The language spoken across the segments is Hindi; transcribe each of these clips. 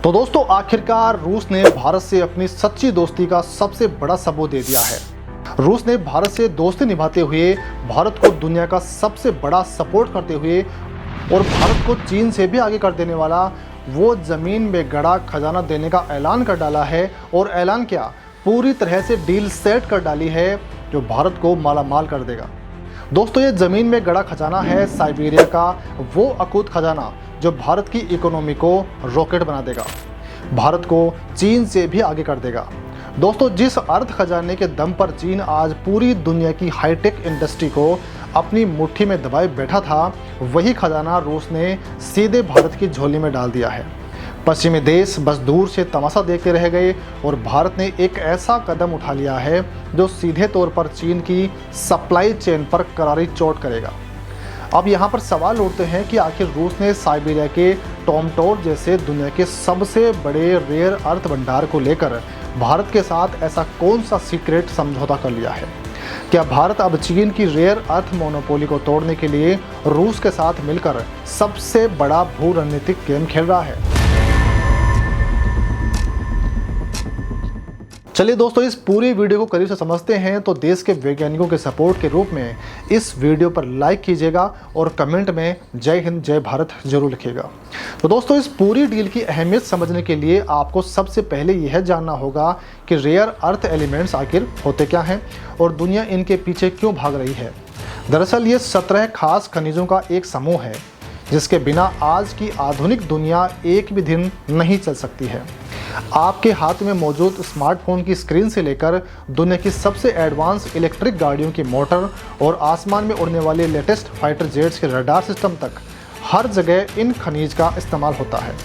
तो दोस्तों, आखिरकार रूस ने भारत से अपनी सच्ची दोस्ती का सबसे बड़ा सबूत दे दिया है। रूस ने भारत से दोस्ती निभाते हुए भारत को दुनिया का सबसे बड़ा सपोर्ट करते हुए और भारत को चीन से भी आगे कर देने वाला वो ज़मीन में गड़ा खजाना देने का ऐलान कर डाला है। और ऐलान क्या, पूरी तरह से डील सेट कर डाली है जो भारत को मालामाल कर देगा। दोस्तों, ये ज़मीन में गड़ा खजाना है साइबेरिया का वो अकूत खजाना जो भारत की इकोनॉमी को रॉकेट बना देगा, भारत को चीन से भी आगे कर देगा। दोस्तों, जिस अर्थ खजाने के दम पर चीन आज पूरी दुनिया की हाईटेक इंडस्ट्री को अपनी मुट्ठी में दबाए बैठा था, वही खजाना रूस ने सीधे भारत की झोली में डाल दिया है। पश्चिमी देश बस दूर से तमाशा देखते रह गए और भारत ने एक ऐसा कदम उठा लिया है जो सीधे तौर पर चीन की सप्लाई चेन पर करारी चोट करेगा। अब यहाँ पर सवाल उठते हैं कि आखिर रूस ने साइबेरिया के टॉमटोर जैसे दुनिया के सबसे बड़े रेयर अर्थ भंडार को लेकर भारत के साथ ऐसा कौन सा सीक्रेट समझौता कर लिया है? क्या भारत अब चीन की रेयर अर्थ मोनोपोली को तोड़ने के लिए रूस के साथ मिलकर सबसे बड़ा भू रणनीतिक गेम खेल रहा है? चलिए दोस्तों, इस पूरी वीडियो को करीब से समझते हैं। तो देश के वैज्ञानिकों के सपोर्ट के रूप में इस वीडियो पर लाइक कीजिएगा और कमेंट में जय हिंद जय भारत जरूर लिखिएगा। तो दोस्तों, इस पूरी डील की अहमियत समझने के लिए आपको सबसे पहले यह जानना होगा कि रेयर अर्थ एलिमेंट्स आखिर होते क्या हैं और दुनिया इनके पीछे क्यों भाग रही है। दरअसल ये 17 खास खनिजों का एक समूह है जिसके बिना आज की आधुनिक दुनिया एक भी दिन नहीं चल सकती है। आपके हाथ में मौजूद स्मार्टफोन की स्क्रीन से लेकर दुनिया की सबसे एडवांस इलेक्ट्रिक गाड़ियों की मोटर और आसमान में उड़ने वाले लेटेस्ट फाइटर जेट्स के रडार सिस्टम तक हर जगह इन खनिज का इस्तेमाल होता है।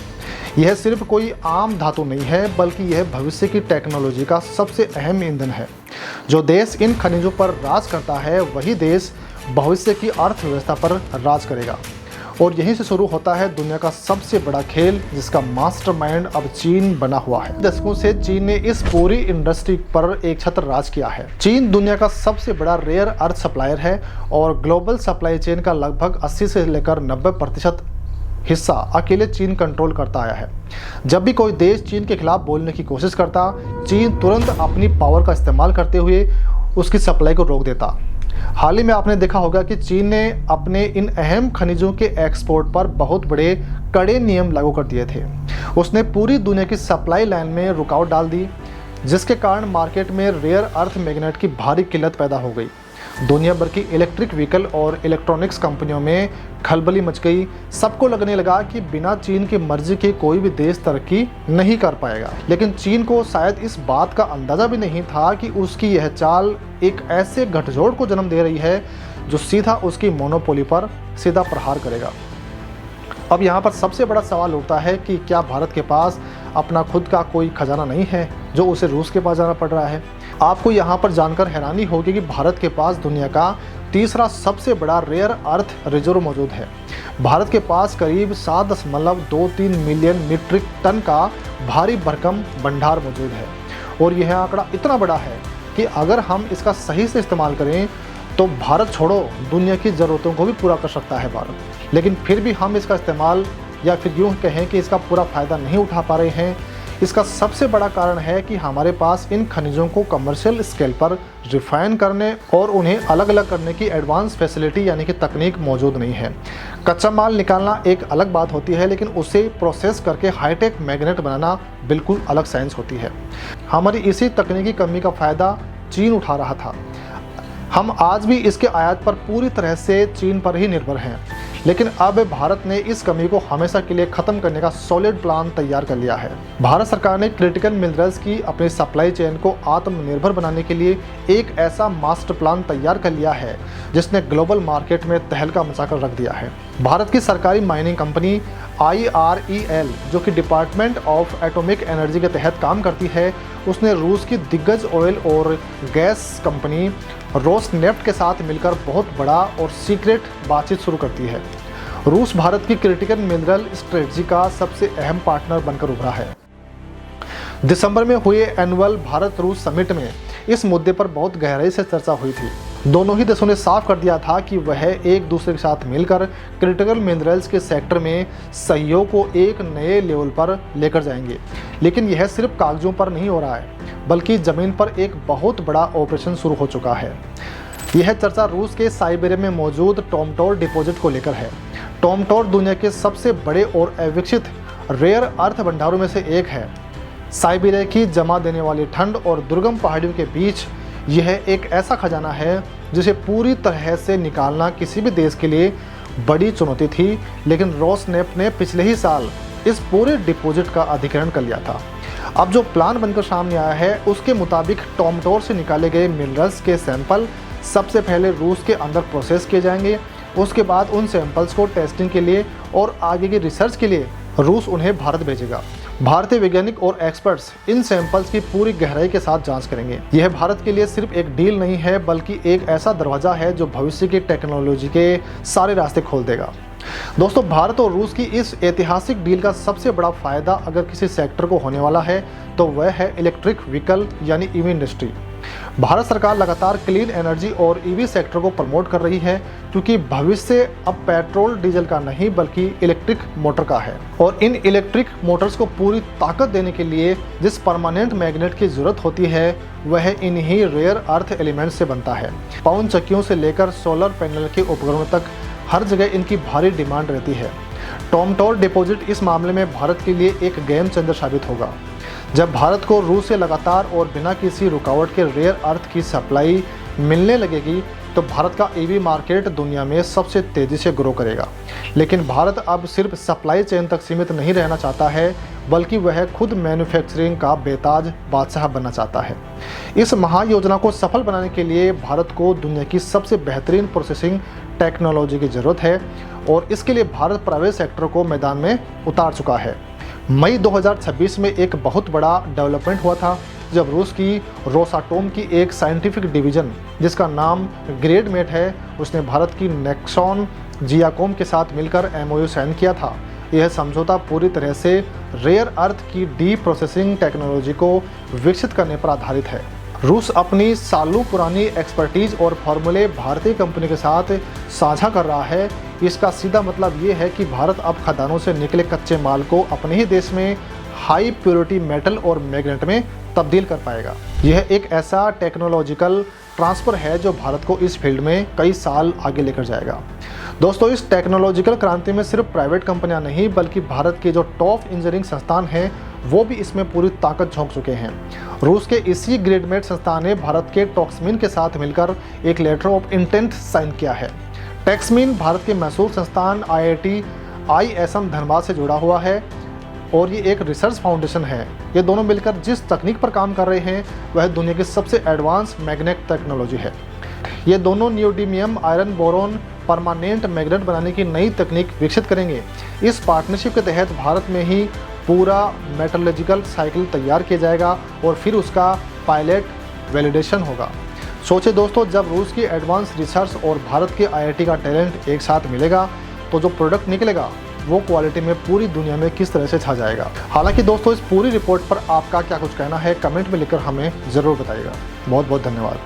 यह सिर्फ कोई आम धातु नहीं है, बल्कि यह भविष्य की टेक्नोलॉजी का सबसे अहम ईंधन है। जो देश इन खनिजों पर राज करता है वही देश भविष्य की अर्थव्यवस्था पर राज करेगा। और यहीं से शुरू होता है दुनिया का सबसे बड़ा खेल, जिसका मास्टरमाइंड अब चीन बना हुआ है। दशकों से चीन ने इस पूरी इंडस्ट्री पर एक छत्र राज किया है। चीन दुनिया का सबसे बड़ा रेयर अर्थ सप्लायर है और ग्लोबल सप्लाई चेन का लगभग 80 से लेकर 90% हिस्सा अकेले चीन कंट्रोल करता आया है। जब भी कोई देश चीन के खिलाफ बोलने की कोशिश करता, चीन तुरंत अपनी पावर का इस्तेमाल करते हुए उसकी सप्लाई को रोक देता। हाल ही में आपने देखा होगा कि चीन ने अपने इन अहम खनिजों के एक्सपोर्ट पर बहुत बड़े कड़े नियम लागू कर दिए थे। उसने पूरी दुनिया की सप्लाई लाइन में रुकावट डाल दी, जिसके कारण मार्केट में रेयर अर्थ मैग्नेट की भारी किल्लत पैदा हो गई। दुनिया भर की इलेक्ट्रिक व्हीकल और इलेक्ट्रॉनिक्स कंपनियों में खलबली मच गई। सबको लगने लगा कि बिना चीन की मर्जी के कोई भी देश तरक्की नहीं कर पाएगा। लेकिन चीन को शायद इस बात का अंदाज़ा भी नहीं था कि उसकी यह चाल एक ऐसे गठजोड़ को जन्म दे रही है जो सीधा उसकी मोनोपोली पर सीधा प्रहार करेगा। अब यहाँ पर सबसे बड़ा सवाल उठता है कि क्या भारत के पास अपना खुद का कोई खजाना नहीं है जो उसे रूस के पास जाना पड़ रहा है? आपको यहाँ पर जानकर हैरानी होगी कि भारत के पास दुनिया का तीसरा सबसे बड़ा रेयर अर्थ रिजर्व मौजूद है। भारत के पास करीब 7.23 मिलियन मीट्रिक टन का भारी भरकम भंडार मौजूद है। और यह आंकड़ा इतना बड़ा है कि अगर हम इसका सही से इस्तेमाल करें तो भारत छोड़ो, दुनिया की ज़रूरतों को भी पूरा कर सकता है भारत। लेकिन फिर भी हम इसका इस्तेमाल, या फिर यूँ कहें कि इसका पूरा फ़ायदा नहीं उठा पा रहे हैं। इसका सबसे बड़ा कारण है कि हमारे पास इन खनिजों को कमर्शियल स्केल पर रिफाइन करने और उन्हें अलग अलग करने की एडवांस फैसिलिटी यानी कि तकनीक मौजूद नहीं है। कच्चा माल निकालना एक अलग बात होती है, लेकिन उसे प्रोसेस करके हाईटेक मैग्नेट बनाना बिल्कुल अलग साइंस होती है। हमारी इसी तकनीकी कमी का फ़ायदा चीन उठा रहा था। हम आज भी इसके आयात पर पूरी तरह से चीन पर ही निर्भर हैं। लेकिन अब भारत ने इस कमी को हमेशा के लिए ख़त्म करने का सॉलिड प्लान तैयार कर लिया है। भारत सरकार ने क्रिटिकल मिनरल्स की अपनी सप्लाई चेन को आत्मनिर्भर बनाने के लिए एक ऐसा मास्टर प्लान तैयार कर लिया है जिसने ग्लोबल मार्केट में तहलका मचाकर रख दिया है। भारत की सरकारी माइनिंग कंपनी IREL, जो कि डिपार्टमेंट ऑफ एटॉमिक एनर्जी के तहत काम करती है, उसने रूस की दिग्गज ऑयल और गैस कंपनी रोसनेफ्ट के साथ मिलकर बहुत बड़ा और सीक्रेट बातचीत शुरू करती है। रूस भारत की क्रिटिकल मिनरल स्ट्रेटजी का सबसे अहम पार्टनर बनकर उभरा है। दिसंबर में हुए एनुअल भारत रूस समिट में इस मुद्दे पर बहुत गहराई से चर्चा हुई थी। दोनों ही देशों ने साफ कर दिया था कि वह एक दूसरे के साथ मिलकर क्रिटिकल मिनरल्स के सेक्टर में सहयोग को एक नए लेवल पर लेकर जाएंगे। लेकिन यह सिर्फ कागजों पर नहीं हो रहा है, बल्कि ज़मीन पर एक बहुत बड़ा ऑपरेशन शुरू हो चुका है। यह चर्चा रूस के साइबेरिया में मौजूद टॉमटोर डिपॉजिट को लेकर है। टॉमटोर दुनिया के सबसे बड़े और अविकसित रेयर अर्थ भंडारों में से एक है। साइबेरिया की जमा देने वाली ठंड और दुर्गम पहाड़ियों के बीच यह एक ऐसा खजाना है जिसे पूरी तरह से निकालना किसी भी देश के लिए बड़ी चुनौती थी, लेकिन रोसनेफ्ट ने पिछले ही साल इस पूरे डिपॉजिट का अधिग्रहण कर लिया था। अब जो प्लान बनकर सामने आया है उसके मुताबिक टॉमटोर से निकाले गए मिनरल्स के सैंपल सबसे पहले रूस के अंदर प्रोसेस किए जाएंगे। उसके बाद उन सैंपल्स को टेस्टिंग के लिए और आगे की रिसर्च के लिए रूस उन्हें भारत भेजेगा। भारतीय वैज्ञानिक और एक्सपर्ट्स इन सैंपल्स की पूरी गहराई के साथ जांच करेंगे। यह भारत के लिए सिर्फ एक डील नहीं है, बल्कि एक ऐसा दरवाजा है जो भविष्य की टेक्नोलॉजी के सारे रास्ते खोल देगा। दोस्तों, भारत और रूस की इस ऐतिहासिक डील का सबसे बड़ा फायदा अगर किसी सेक्टर को होने वाला है तो वह है इलेक्ट्रिक व्हीकल यानी ईवी इंडस्ट्री। भारत सरकार लगातार क्लीन एनर्जी और ईवी सेक्टर को प्रमोट कर रही है, क्योंकि भविष्य अब पेट्रोल डीजल का नहीं बल्कि इलेक्ट्रिक मोटर का है। और इन इलेक्ट्रिक मोटर्स को पूरी ताकत देने के लिए जिस परमानेंट मैग्नेट की जरूरत होती है वह इन्हीं रेयर अर्थ एलिमेंट से बनता है। पवन चक्कियों से लेकर सोलर पैनल के उपकरणों तक हर जगह इनकी भारी डिमांड रहती है। टॉमटोर डिपॉजिट इस मामले में भारत के लिए एक गेम चेंजर साबित होगा। जब भारत को रूस से लगातार और बिना किसी रुकावट के रेयर अर्थ की सप्लाई मिलने लगेगी तो भारत का ईवी मार्केट दुनिया में सबसे तेज़ी से ग्रो करेगा। लेकिन भारत अब सिर्फ सप्लाई चेन तक सीमित नहीं रहना चाहता है, बल्कि वह खुद मैन्युफैक्चरिंग का बेताज बादशाह बनना चाहता है। इस महायोजना को सफल बनाने के लिए भारत को दुनिया की सबसे बेहतरीन प्रोसेसिंग टेक्नोलॉजी की ज़रूरत है और इसके लिए भारत प्राइवेट सेक्टर को मैदान में उतार चुका है। मई 2026 में एक बहुत बड़ा डेवलपमेंट हुआ था जब रूस की रोसाटोम की एक साइंटिफिक डिवीज़न जिसका नाम ग्रेडमेट है, उसने भारत की नेक्सॉन जियाकॉम के साथ मिलकर MOU साइन किया था। यह समझौता पूरी तरह से रेयर अर्थ की डीप प्रोसेसिंग टेक्नोलॉजी को विकसित करने पर आधारित है। रूस अपनी सालों पुरानी एक्सपर्टीज़ और फॉर्मूले भारतीय कंपनी के साथ साझा कर रहा है। इसका सीधा मतलब ये है कि भारत अब खदानों से निकले कच्चे माल को अपने ही देश में हाई प्योरिटी मेटल और मैग्नेट में तब्दील कर पाएगा। यह एक ऐसा टेक्नोलॉजिकल ट्रांसफ़र है जो भारत को इस फील्ड में कई साल आगे लेकर जाएगा। दोस्तों, इस टेक्नोलॉजिकल क्रांति में सिर्फ प्राइवेट कंपनियां नहीं बल्कि भारत के जो टॉप इंजीनियरिंग संस्थान हैं वो भी इसमें पूरी ताकत झोंक चुके हैं। रूस के इसी ग्रेडमेट संस्थान ने भारत के टॉक्समिन के साथ मिलकर एक लेटर ऑफ इंटेंट साइन किया है। टैक्समिन भारत के मैसूर संस्थान IIT ISM धनबाद से जुड़ा हुआ है और ये एक रिसर्च फाउंडेशन है। ये दोनों मिलकर जिस तकनीक पर काम कर रहे हैं वह दुनिया की सबसे एडवांस मैग्नेट टेक्नोलॉजी है। ये दोनों neodymium iron boron permanent magnet बनाने की नई तकनीक विकसित करेंगे। इस पार्टनरशिप के तहत भारत में ही पूरा मेटलर्जिकल साइकिल तैयार किया जाएगा और फिर उसका पायलट वैलिडेशन होगा। सोचे दोस्तों, जब रूस की एडवांस रिसर्च और भारत के IIT का टैलेंट एक साथ मिलेगा तो जो प्रोडक्ट निकलेगा वो क्वालिटी में पूरी दुनिया में किस तरह से छा जाएगा। हालांकि दोस्तों, इस पूरी रिपोर्ट पर आपका क्या कुछ कहना है कमेंट में लिखकर हमें ज़रूर बताइएगा। बहुत बहुत धन्यवाद।